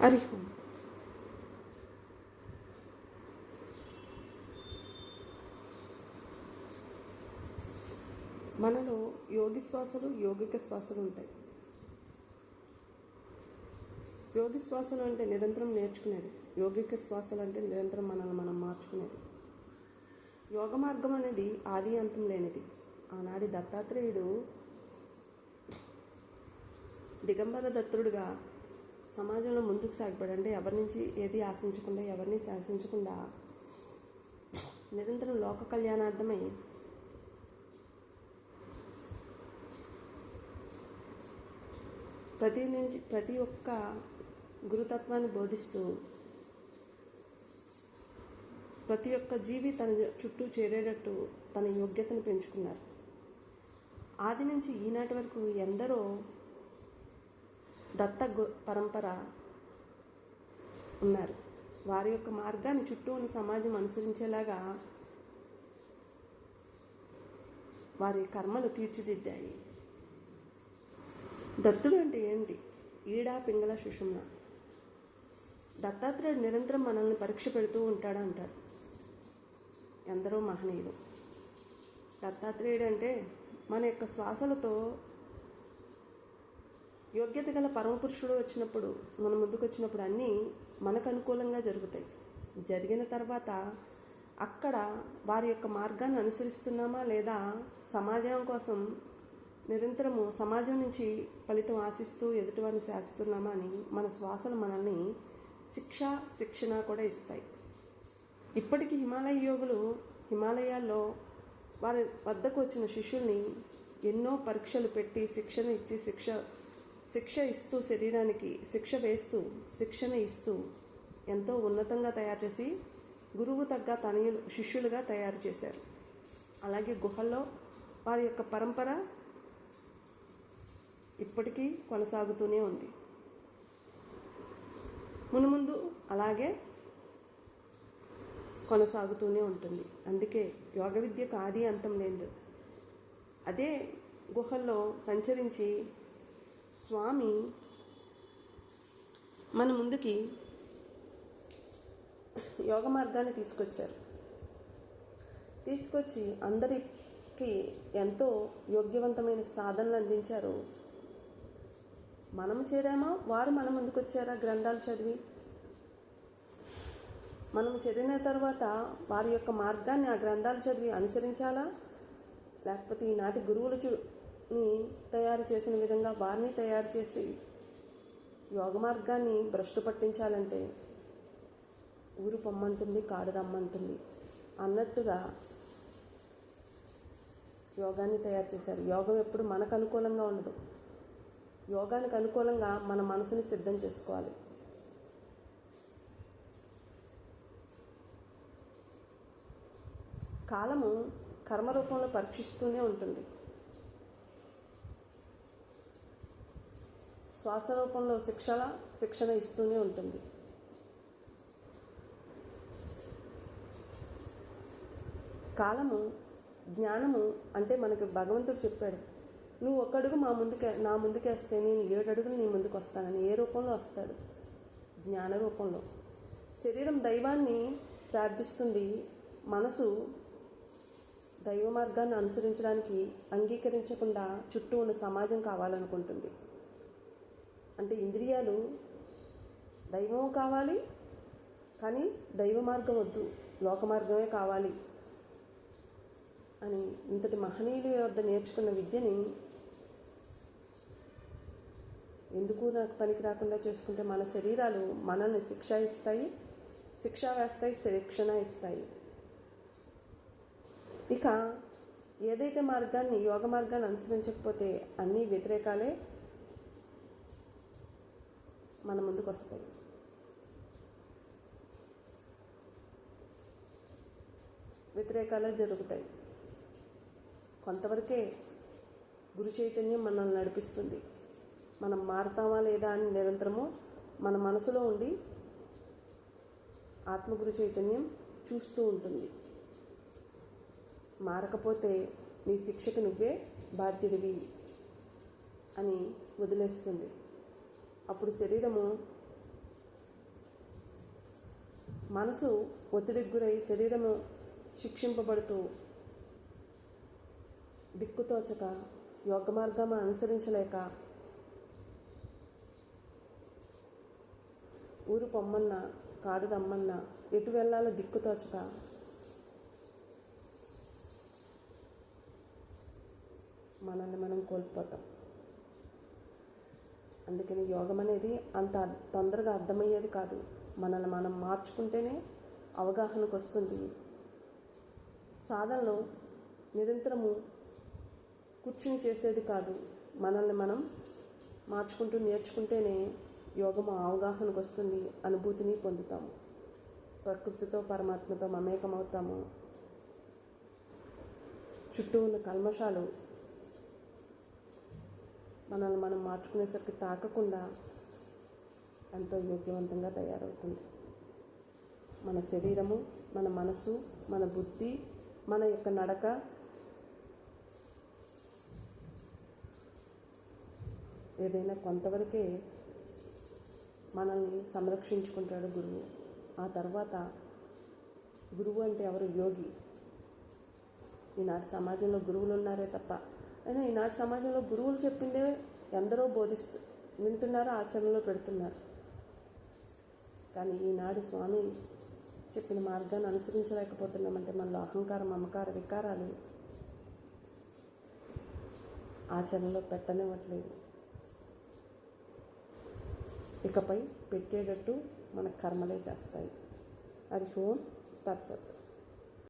హరి ఓం. మనలో యోగి శ్వాసలు, యోగిక శ్వాసలు ఉంటాయి. యోగి శ్వాసలు అంటే నిరంతరం నేర్చుకునేది, యోగిక శ్వాసలు అంటే నిరంతరం మనల్ని మనం మార్చుకునేది. యోగ మార్గం అనేది ఆది అంతం లేనిది. ఆనాడి దత్తాత్రేయుడు దిగంబర దత్తుడుగా సమాజంలో ముందుకు సాగిపోయాడు. అంటే ఎవరి నుంచి ఏది ఆశించకుండా, ఎవరిని శాసించకుండా నిరంతరం లోక కళ్యాణార్థమై ప్రతి ఒక్క గురుతత్వాన్ని బోధిస్తూ ప్రతి ఒక్క జీవి తన చుట్టూ చేరేటట్టు తన యోగ్యతను పెంచుకున్నారు. ఆది నుంచి ఈనాటి వరకు ఎందరో దత్త పరంపర ఉన్నారు. వారి యొక్క మార్గాన్ని చుట్టూ ఉన్న సమాజం అనుసరించేలాగా వారి కర్మలు తీర్చిదిద్దాయి. దత్తుడు అంటే ఏంటి? ఈడా పింగళ సుషుమ్న. దత్తాత్రేయుడు నిరంతరం మనల్ని పరీక్ష పెడుతూ ఉంటాడు అంటారు ఎందరో మహనీయులు. దత్తాత్రేయుడు అంటే మన యొక్క శ్వాసలతో యోగ్యత గల పరమపురుషుడు వచ్చినప్పుడు, మన ముందుకు వచ్చినప్పుడు అన్నీ మనకు అనుకూలంగా జరుగుతాయి. జరిగిన తర్వాత అక్కడ వారి యొక్క మార్గాన్ని అనుసరిస్తున్నామా లేదా సమాజం కోసం నిరంతరము సమాజం నుంచి ఫలితం ఆశిస్తూ ఎదుటివారిని శాసిస్తున్నామా అని మన శ్వాసలు మనల్ని శిక్షణ కూడా ఇస్తాయి. ఇప్పటికీ హిమాలయ యోగులు హిమాలయాల్లో వారి వద్దకు వచ్చిన శిష్యుల్ని ఎన్నో పరీక్షలు పెట్టి శిక్షణ ఇచ్చి శిక్ష ఇస్తూ శరీరానికి శిక్షణ ఇస్తూ ఎంతో ఉన్నతంగా తయారు చేసి గురువు తగ్గ తనయులు శిష్యులుగా తయారు చేశారు. అలాగే గుహల్లో వారి యొక్క పరంపర ఇప్పటికీ కొనసాగుతూనే ఉంది. మునుముందు అలాగే కొనసాగుతూనే ఉంటుంది. అందుకే యోగ విద్యకు ఆది అంతం లేదు. అదే గుహల్లో సంచరించి స్వామి మన ముందుకి యోగ మార్గాన్ని తీసుకొచ్చి అందరికీ ఎంతో యోగ్యవంతమైన సాధనలు అందించారు. మనం చేరామా, వారు మన ముందుకు వచ్చారా? గ్రంథాలు చదివి మనం చేరిన తర్వాత వారి యొక్క మార్గాన్ని ఆ గ్రంథాలు చదివి అనుసరించాలా, లేకపోతే ఈనాటి గురువులని తయారు చేసిన విధంగా వారిని తయారు చేసి యోగ మార్గాన్ని భ్రష్టు పట్టించాలంటే ఊరు పొమ్మంటుంది, కాడు రమ్మంటుంది అన్నట్టుగా యోగాన్ని తయారు చేశారు. యోగం ఎప్పుడు మనకు అనుకూలంగా ఉండదు. యోగానికి అనుకూలంగా మన మనసుని సిద్ధం చేసుకోవాలి. కాలము కర్మరూపంలో పరీక్షిస్తూనే ఉంటుంది. శ్వాస రూపంలో శిక్షణ ఇస్తూనే ఉంటుంది. కాలము జ్ఞానము అంటే మనకి భగవంతుడు చెప్పాడు, నువ్వు ఒక అడుగు నా ముందుకేస్తే నేను 7 అడుగులు నీ ముందుకు వస్తానని. ఏ రూపంలో వస్తాడు? జ్ఞాన రూపంలో. శరీరం దైవాన్ని ప్రార్థిస్తుంది, మనసు దైవ మార్గాన్ని అనుసరించడానికి అంగీకరించకుండా చుట్టూ ఉన్న సమాజం కావాలనుకుంటుంది. అంటే ఇంద్రియాలు దైవం కావాలి, కానీ దైవ మార్గం వద్దు, లోక మార్గమే కావాలి అని ఇంతటి మహనీయుల వద్ద నేర్చుకున్న విద్యని ఎందుకు నాకు పనికి రాకుండా చేసుకుంటే మన శరీరాలు మనల్ని శిక్ష వేస్తాయి, శిక్షణ ఇస్తాయి. ఇక ఏదైతే యోగ మార్గాన్ని అనుసరించకపోతే అన్నీ వ్యతిరేకాలే మన ముందుకు వస్తాయి. వ్యతిరేకాలే జరుగుతాయి. కొంతవరకే గురు చైతన్యం మనల్ని నడిపిస్తుంది. మనం మారుతామా లేదా అని నిరంతరము మన మనసులో ఉండి ఆత్మగురు చైతన్యం చూస్తూ ఉంటుంది. మారకపోతే నీ శిక్షకు నువ్వే బాధ్యుడివి అని వదిలేస్తుంది. అప్పుడు శరీరము మనసు ఒత్తిడికి గురై శరీరము శిక్షింపబడుతూ దిక్కుతోచక యోగ మార్గము అనుసరించలేక ఊరు పొమ్మన్నా కాడు రమ్మన్నా ఎటు వెళ్ళాలో దిక్కుతోచక మనల్ని మనం కోల్పోతాం. అందుకని యోగం అనేది అంత తొందరగా అర్థమయ్యేది కాదు. మనల్ని మనం మార్చుకుంటేనే అవగాహనకు వస్తుంది. సాధనలో నిరంతరము కూర్చుని చేసేది కాదు. మనల్ని మనం మార్చుకుంటూ నేర్చుకుంటేనే యోగము అవగాహనకు వస్తుంది, అనుభూతిని పొందుతాము, ప్రకృతితో పరమాత్మతో మమేకమవుతాము. చుట్టూ ఉన్న కల్మషాలు మనల్ని మనం మార్చుకునేసరికి తాకకుండా ఎంతో యోగ్యవంతంగా తయారవుతుంది. మన శరీరము, మన మనసు, మన బుద్ధి, మన యొక్క నడక ఏదైనా కొంతవరకే మనల్ని సంరక్షించుకుంటాడు గురువు. ఆ తర్వాత గురువు అంటే ఎవరు? యోగి. ఈనాటి సమాజంలో గురువులు ఉన్నారే తప్ప, అయినా ఈనాటి సమాజంలో గురువులు చెప్పిందే ఎందరో వింటున్నారు, ఆచరణలో పెడుతున్నారు. కానీ ఈనాడు స్వామి చెప్పిన మార్గాన్ని అనుసరించలేకపోతున్నామంటే మనలో అహంకారం, మమకార వికారాలు ఆచరణలో పెట్టనివ్వట్లేదు. ఇకపై పెట్టేటట్టు మన కర్మలే చేస్తాయి. హరి ఓం తత్సత్.